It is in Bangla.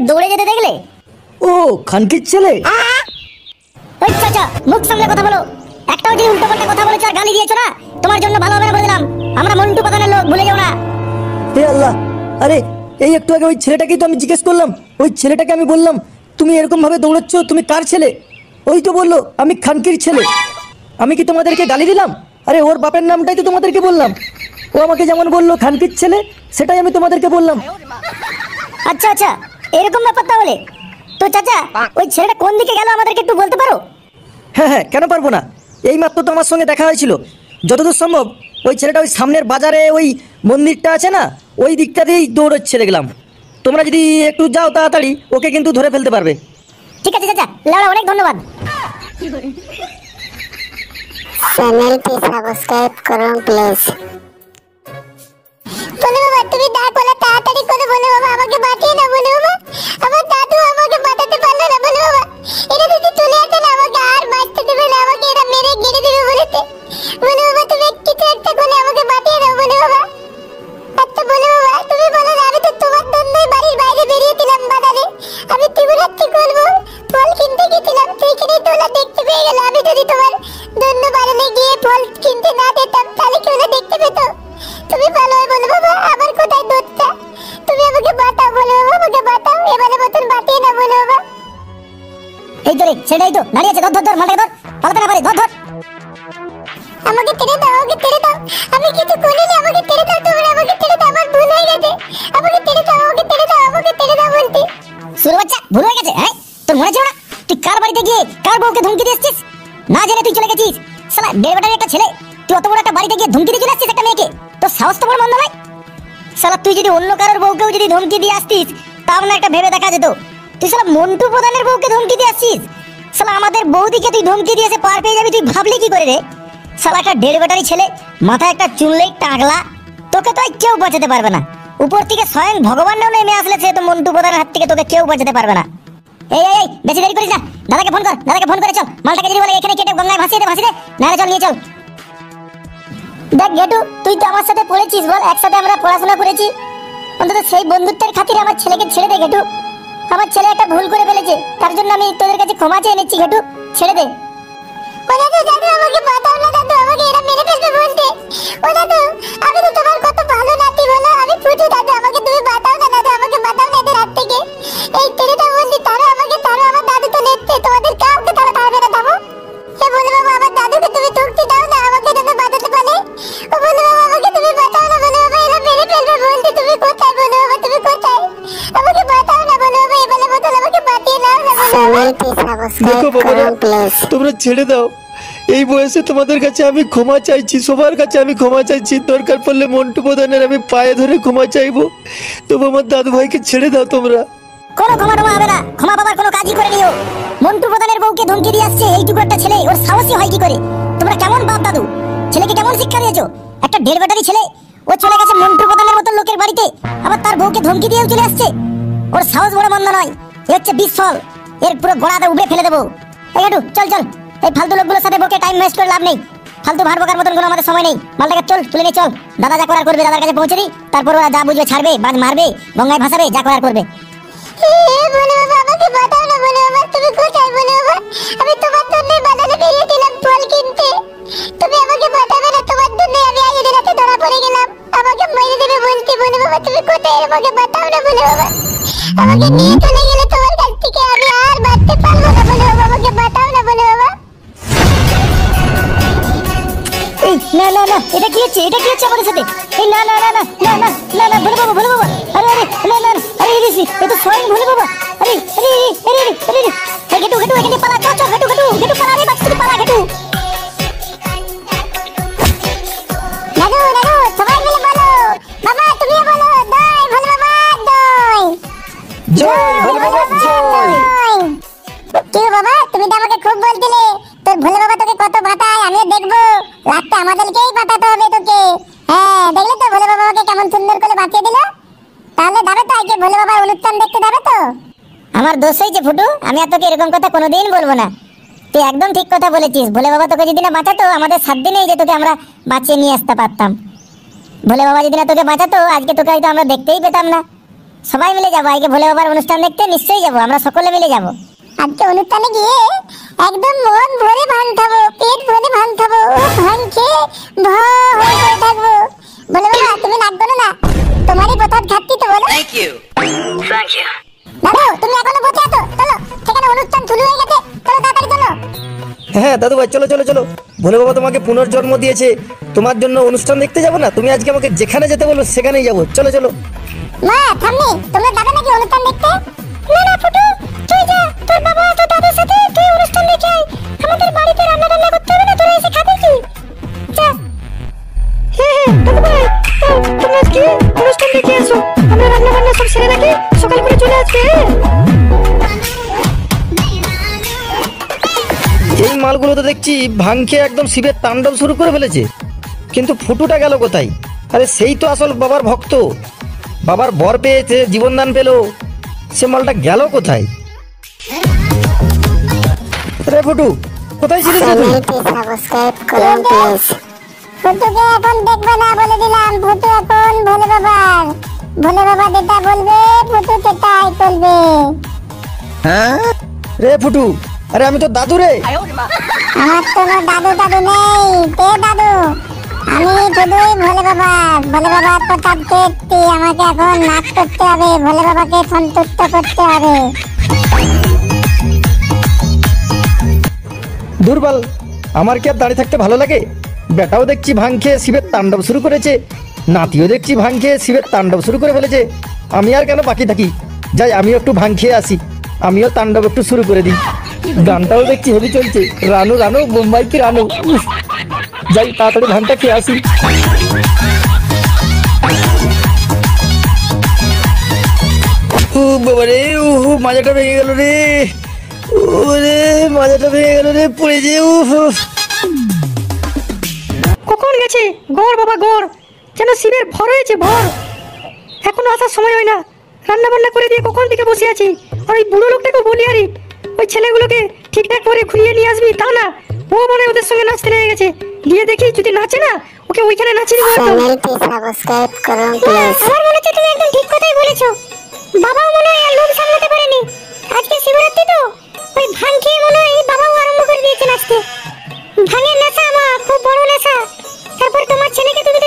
দৌড়ে যেতে দেখলে? ও খানকির ছেলে। ওই চাচা মুখ সামলে কথা বলো। একটাও যদি উল্টো পাল্টা কথা বলেছো আর গালি দিয়েছো না, তোমার জন্য ভালো হবে না বলে দিলাম। আমরা মন্টু প্রধানের লোক, ভুলে যাও না। হে আল্লাহ, আরে এই একটু আগে ওই ছেলেটাকেই তো আমি জিজ্ঞেস করলাম। ওই ছেলেটাকে আমি বললাম তুমি এরকম ভাবে দৌড়াচ্ছ, তুমি কার ছেলে? ওই তো বললো আমি খানকির ছেলে। আমি কি তোমাদেরকে গালি দিলাম? আরে ওর বাপের নামটাই তো তোমাদেরকে বললাম। ও আমাকে যেমন বললো খানকির ছেলে, সেটাই আমি তোমাদেরকে বললাম। আচ্ছা আচ্ছা, এরকম ব্যাপার তাহলে। তো চাচা ওই ছেলেটা কোন দিকে গেল আমাদেরকে একটু বলতে পারো? হ্যাঁ হ্যাঁ, কেন পারবো না। এই মাত্র তো আমার সঙ্গে দেখা হয়েছিল। যতদূর সম্ভব ওই ছেলেটা ওই সামনের বাজারে ওই মন্দিরটা আছে না, ওই দিকটা দিয়েই দৌড়চ্ছে দেখলাম। তোমরা যদি একটু যাও তাড়াতাড়ি, ওকে কিন্তু ধরে ফেলতে পারবে। ঠিক আছে চাচা, লেওড়া অনেক ধন্যবাদ। চ্যানেলটি সাবস্ক্রাইব করুন প্লিজ। বলে বাবা তুমি না বলে তাড়াতাড়ি করে বলে বাবা আমাকে বাঁচিয়ে না। বলে বাবা আমার দাদু আমাকে বাঁচাতে পারলো না। বলে বাবা এরা যদি চলে আসে না আমাকে আর বাঁচতে দেবে না, আমাকে এরা মেরে গেড়ে দেবে বলেছে। বলে বাবা তুমি কিছু একটা করে আমাকে বাঁচিয়ে দাও। বলে বাবা আচ্ছা বলে বাবা তুমি বলো না, আমি তো তোমার জন্যই বাড়ির বাইরে বেরিয়েছিলাম বাজারে। আমি ত্রিপুরাচ্ছি করবো, ফল কিনতে গেছিলাম, সেইখানেই তোলা দেখতে পেয়ে গেল। আমি যদি তোমার জন্য বাজারে গিয়ে ফল কিনতে না যেতাম তাহলে কি ওরা দেখতে পেতো? তুমি ভালো হয় বলে বাবা, আমার কোথায় দোষটা? তুমি আমাকে বাঁচাও বলে বাবা, আমাকে বাঁচাও, এবারে মতন বাঁচিয়ে না বলে বাবা। এই তো রে, সেটাই তো দাঁড়িয়ে আছে। ধর ধর ধর, মালটাকে ধর, পালাতে না পারে, ধর ধর। আমাকে ছেড়ে দাও, আমাকে ছেড়ে দাও, আমি কিছু করিনি, আমাকে ছেড়ে দাও তোমরা, আমাকে ছেড়ে দাও, আমার ভুল হয়ে গেছে, আমাকে ছেড়ে দাও, আমাকে ছেড়ে দাও, আমাকে ছেড়ে দাও বলতে। সুরে বাচ্চা, ভুল হয়ে গেছে। হ্যাঁ তোর মনে ছিল না তুই কার বাড়িতে গিয়ে কার বউকে ধমকি দিয়ে এসেছিস? না জেনে তুই চলে গেছিস। শালা ডেড়বাটারি একটা ছেলে, তুই অত বড় একটা বাড়িতে গিয়ে ধমকি দিয়ে চলে আসছিস একটা মেয়েকে? তোর সাহস তো বড় মন্দ নয়। শালা তুই যদি অন্য কারোর বউকেও যদি ধমকি দিয়ে আসতিস, তাও না একটা ভেবে দেখা যেত। তুই শালা মন্টু প্রধানের বউকে ধমকি দিয়ে আসছিস। শালা আমাদের বৌদিকে তুই ধমকি দিয়েছে পার পেয়ে যাবি, তুই ভাবলি কি করে রে? শালা একটা ডেড়বাটারি ছেলে, মাথায় একটা চুললেই টাকলা, তোকে তো কেউ বাঁচাতে পারবে না। উপর থেকে স্বয়ং ভগবানও নেমে আসলে সে তো মন্টু প্রধানের হাত থেকে তোকে কেউ বাঁচাতে পারবে না। এই এই এই বেশি দেরি করিস না, দাদাকে ফোন কর, দাদাকে ফোন করে চল মালটাকে যদি বলে এখানে কেটে গঙ্গায় ভাসিয়ে দে, ভাসিয়ে দে, না চল নিয়ে চল। দেখ গেটু, তুই তো আমার সাথে পড়েছিস বল, একসাথে আমরা পড়াশোনা করেছি। অন্তত সেই বন্ধুত্বের খাতিরে আমার ছেলেকে ছেড়ে দে গেটু। আমার ছেলে একটা ভুল করে ফেলেছে, তার জন্য আমি তোদের কাছে ক্ষমা চেয়ে নিচ্ছি গেটু, ছেড়ে দে। ও দাদু, দাদু আমাকে বাঁচাও না দাদু, আমাকে এরা মেরে ফেলবে বলতে। ও দাদু আমি তো তোমার কত ভালো নাতি বলো, আমি ফুটু দাদু, আমাকে তুমি বাঁচাও না দাদু, আমাকে বাঁচাও না এদের হাত থেকে। এই ছেলেটা বলছি তারা আমাকে, তারা আমার দাদু তো নেচ্ছে, তোমাদের কাউকে তারা পারবে না দাবো। এ বলে বাবা আমার দাদুকে তুমি মুক্তি দাও না, আমাকে যেন বাঁচাতে পারে। ও বলে বাবা আমাকে তুমি বাঁচাও না, বলে বাবা এরা মেরে ফেলবে বলতে। তুমি কোথায় বলে বাবা, তুমি কোথায়? আমাকে বাঁচাও না বলে বাবা, এবারে মতন আমাকে বাঁচিয়ে নাও না বলে বাবা। তোমরা ছেড়ে দাও। এই বয়সে তোমাদের কাছে আমি ক্ষমা চাইছি, সবার কাছে আমি ক্ষমা চাইছি। দরকার পড়লে মন্টু প্রধানের আমি পায়ে ধরে ক্ষমা চাইবো, তবু আমার দাদু ভাইকে ছেড়ে দাও তোমরা। কোনো ক্ষমা টমা হবে না, ক্ষমা পাবার কোনো কাজই করে নিও। মন্টু প্রধানের বউকে ধমকি দিয়ে আসছে এইটুকু একটা ছেলে, ওর সাহসই হয় কি করে? তোমরা কেমন বাপ দাদু, ছেলেকে কেমন শিক্ষা দিয়েছো? একটা ডেড়বাটারি ছেলে, ও চলে গেছে মন্টু প্রধানের মতো লোকের বাড়িতে, আবার তার বউকে ধমকি দিয়েও চলে আসছে। ওর সাহস বড় মন্দ নয়, এ হচ্ছে বিশফল, এর পুরো গোড়াতে উবড়ে ফেলে দেবো। এই একটু চল চল, এই ফালতু লোকগুলোর সাথে বকে টাইম ওয়েস্ট করে লাভ নেই। ফালতু ভাড় বকার মতন কোনো আমাদের সময় নেই। মালটাকে চল তুলে নিয়ে চল, দাদা যা করার করবে, দাদার কাছে পৌঁছে দিই, তারপর ওরা যা বুঝবে ছাড়বে, বাজ মারবে, গঙ্গায় ভাসাবে, যা করার করবে। বলে বাবা আমাকে বাঁচাও না বলে বাবা, তুমি কোথায় বলে বাবা? আমি তোমার জন্য বাজারে বেরিয়েছিলাম ফল কিনতে, তুমি আমাকে বাঁচাবে না, তোমার জন্য আমি আজ এদের হাতে ধরা পড়ে গেলাম, আমাকে মেরে দেবে বলতে। বলে বাবা তুমি কোথায়, আমাকে বাঁচাও না বলে বাবা, আমাকে নিয়ে চলে গেলে তোমার কাছ থেকে আমি আর বাঁচতে পারবো না বলে বাবা, আমাকে বাঁচাও না বলে বাবা। এই না না না, এটা কি হচ্ছে, এটা কি হচ্ছে আমাদের সাথে? এই না না না না না না না না, ভোলে বাবা, ভোলে বাবা, আরে আরে না না, আরে এ তো স্বয়ং ভোলে বাবা। আরে আরে আরে আরে আরে গেটু গেটু, এখানে পালা, চল চল গেটু গেটু গেটু, পালা রে বাচ্চা, পালা গেটু। দাদু দাদু সবাই মিলে বলো, বাবা তুমিও বলো, দই ভোলে বাবা দই, জয় ভোলে বাবা জয়। কি বাবা তুমি তো আমাকে খুব বলছিলে তোর ভোলে বাবা তোকে কত বাঁচায়, আমিও দেখবো, রাতটা আমাদেরকেই বাঁচাতে হবে তোকে। হ্যাঁ দেখলে তো ভোলে বাবা আমাকে কেমন সুন্দর করে বাঁচিয়ে দিল। তাহলে যাবে তো আজকে ভোলে বাবার অনুষ্ঠান দেখতে যাবে তো? আমার দোষ হয়েছে ফুটু, আমি আর তোকে এরকম কথা কোনোদিন বলবো না। তুই একদম ঠিক কথা বলেছিস, ভোলে বাবা তোকে যদি না বাঁচাতো আমাদের 7 দিনেই যে তোকে আমরা বাঁচিয়ে নিয়ে আসতে পারতাম। ভোলে বাবা যদি না তোকে বাঁচাতো আজকে তোকে হয়তো আমরা দেখতেই পেতাম না। সবাই মিলে যাবো আজকে ভোলে বাবার অনুষ্ঠান দেখতে, নিশ্চয়ই যাবো, আমরা সকলে মিলে যাবো। আজকে অনুষ্ঠানে গিয়ে একদম মন ভরে ভাঙ খাবো, পেট ভরে ভাঙ খাবো, ভাঙ খেয়ে হয়ে পড়ে থাকবো। বলে বাবা তুমি নাচ বলো না, তোমারই বোতল ঘাটতি তো বলো। Thank you. Thank you. দাদু তুমি এখনো বসে আছো, চলো সেখানে অনুষ্ঠান শুরু হয়ে গেছে, চলো তাড়াতাড়ি চলো। হ্যাঁ দাদু ভাই, চলো চলো চলো। ভোলে বাবা তোমাকে পুনর্জন্ম দিয়েছে, তোমার জন্য অনুষ্ঠান দেখতে যাবো না? তুমি আজকে আমাকে যেখানে যেতে বলো সেখানেই যাবো, চলো চলো। মা থামনি, তোমরা যাবে নাকি অনুষ্ঠান দেখতে? না না ফুটু, তুই যা, তোর বাবা তোর দাদুর সাথে তুই অনুষ্ঠান দেখে আয়। আমাদের বাড়িতে রান্না বান্না করতে হবে না, তোরা এসে খাবি কি? যা। হ্যাঁ দাদু ভাই, তোমরা আজকে অনুষ্ঠান দেখে আসো, আমরা রান্না বান্না সব সেরে রাখি, সকাল করে চলে আসবে। এই মালগুলো তো দেখছি ভাং খেয়ে একদম শিবের তাণ্ডব শুরু করে ফেলেছে, কিন্তু ফুটুটা গেল কোথায়? আরে সেই তো আসল বাবার ভক্ত, বাবার বর পেয়েছে, জীবনদান পেলো, সে মালটা গেল কোথায়? রে ফুটু, কোথায় ছিলিস রে তুই? সাবস্ক্রাইব করুন প্লিজ। ফুটুকে এখন দেখবে না বলে দিলাম, ফুটু এখন ভোলে বাবার, ভোলে বাবা যেটা বলবে ফুটু সেটাই করবে। রে ফুটু, আরে আমি তো দাদু রে। আমার কোনো দাদু দাদু নেই, কে দাদু? আমি শুধুই ভোলে বাবা, ভোলে বাবার প্রতাপ পেয়েছি, আমাকে এখন নাচ করতে হবে, ভোলে বাবাকে সন্তুষ্ট করতে হবে। দুর্বল, আমার কি আর দাঁড়িয়ে থাকতে ভালো লাগে? বেটাও দেখছি ভাং খেয়ে শিবের তাণ্ডব শুরু করেছে, নাতিও দেখছি ভাং খেয়ে শিবের তাণ্ডব শুরু করে ফেলেছে। আমি আর কেন বাকি থাকি, যাই আমিও একটু ভাং খেয়ে আসি, আমিও তাণ্ডব একটু শুরু করে দিই। গানটাও দেখছি হেভি চলছে, রানু রানু বোম্বাই কি রানু। যাই তাড়াতাড়ি ভাংটা খেয়ে আসি। ও বাবা রে, ও মাজাটা ভেঙে গেল রে, ওরে মাজাটা ভেঙে গেল রে, পড়ে যে। কখন গেছে গড় বাবা গড়, যেন শিবের ভর হয়েছে ভর, এখনো আসার সময় হয় না। রান্না বান্না করে দিয়ে কখন থেকে বসে আছি, আর ওই বুড়ো লোকটাকে বলি আরে ওই ছেলেগুলোকে ঠিকঠাক করে ঘুরিয়ে নিয়ে আসবি, তা না ও মানে ওদের সঙ্গে নাচতে লেগে গেছে। গিয়ে দেখি যদি নাচে না, ওকে ওইখানে নাচিয়ে দেবো একদম। চ্যানেলটি সাবস্ক্রাইব করুন প্লিজ। আমার মনে হচ্ছে তুমি একদম ঠিক কথাই বলেছো, বাবাও মনে হয় আর লোভ সামলাতে পারেনি, আজকে শিবরাত্রি তো ওই ভাং খেয়ে মনে হয় বাবাও আরম্ভ করে দিয়েছে নাচতে।